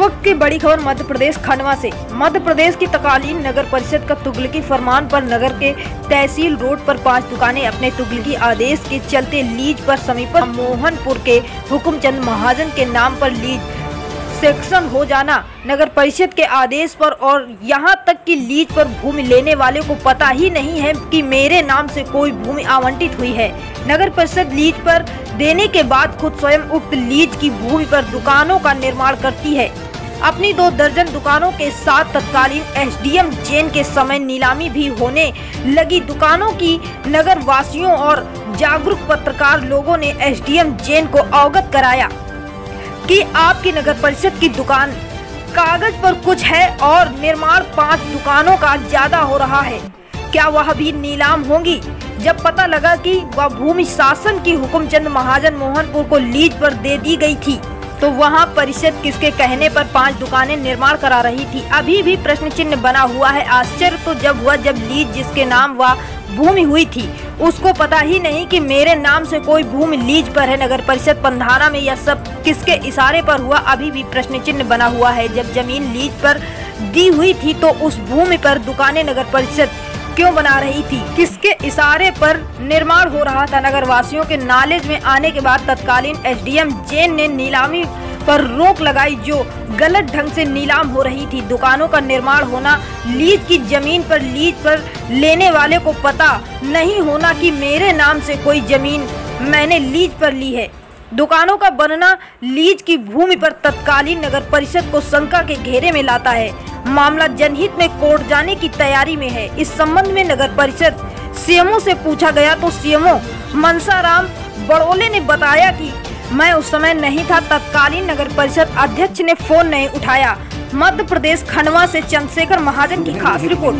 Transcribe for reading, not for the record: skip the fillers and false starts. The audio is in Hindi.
वक्त की बड़ी खबर मध्य प्रदेश खंडवा से। मध्य प्रदेश की तत्कालीन नगर परिषद का तुगलकी फरमान पर नगर के तहसील रोड पर 5 दुकानें अपने तुगलकी आदेश के चलते लीज पर समीप मोहनपुर के हुकुमचंद महाजन के नाम पर लीज सेक्शन हो जाना, नगर परिषद के आदेश पर और यहाँ तक कि लीज पर भूमि लेने वाले को पता ही नहीं है कि मेरे नाम से कोई भूमि आवंटित हुई है। नगर परिषद लीज पर देने के बाद खुद स्वयं उक्त लीज की भूमि पर दुकानों का निर्माण करती है। अपनी 2 दर्जन दुकानों के साथ तत्कालीन एसडीएम जैन के समय नीलामी भी होने लगी दुकानों की। नगर वासियों और जागरूक पत्रकार लोगों ने एसडीएम जैन को अवगत कराया कि आपकी नगर परिषद की दुकान कागज पर कुछ है और निर्माण 5 दुकानों का ज्यादा हो रहा है, क्या वह भी नीलाम होंगी। जब पता लगा कि वह भूमि शासन की हुकुमचंद महाजन मोहनपुर को लीज पर दे दी गई थी, तो वहां परिषद किसके कहने पर 5 दुकानें निर्माण करा रही थी, अभी भी प्रश्न चिन्ह बना हुआ है। आश्चर्य तो जब हुआ जब लीज जिसके नाम वह भूमि हुई थी उसको पता ही नहीं कि मेरे नाम से कोई भूमि लीज पर है। नगर परिषद पंधाना में यह सब किसके इशारे पर हुआ, अभी भी प्रश्न चिन्ह बना हुआ है। जब जमीन लीज पर दी हुई थी तो उस भूमि पर दुकानें नगर परिषद क्यों बना रही थी, किसके इशारे पर निर्माण हो रहा था। नगर वासियों के नॉलेज में आने के बाद तत्कालीन एसडीएम जैन ने नीलामी पर रोक लगाई, जो गलत ढंग से नीलाम हो रही थी। दुकानों का निर्माण होना, लीज की जमीन पर लीज पर लेने वाले को पता नहीं होना कि मेरे नाम से कोई जमीन मैंने लीज पर ली है। दुकानों का बनना लीज की भूमि पर तत्कालीन नगर परिषद को शंका के घेरे में लाता है। मामला जनहित में कोर्ट जाने की तैयारी में है। इस संबंध में नगर परिषद सीएमओ से पूछा गया तो सीएमओ मनसाराम बड़ोले ने बताया कि मैं उस समय नहीं था। तत्कालीन नगर परिषद अध्यक्ष ने फोन नहीं उठाया। मध्य प्रदेश खंडवा से चंद्रशेखर महाजन की खास रिपोर्ट।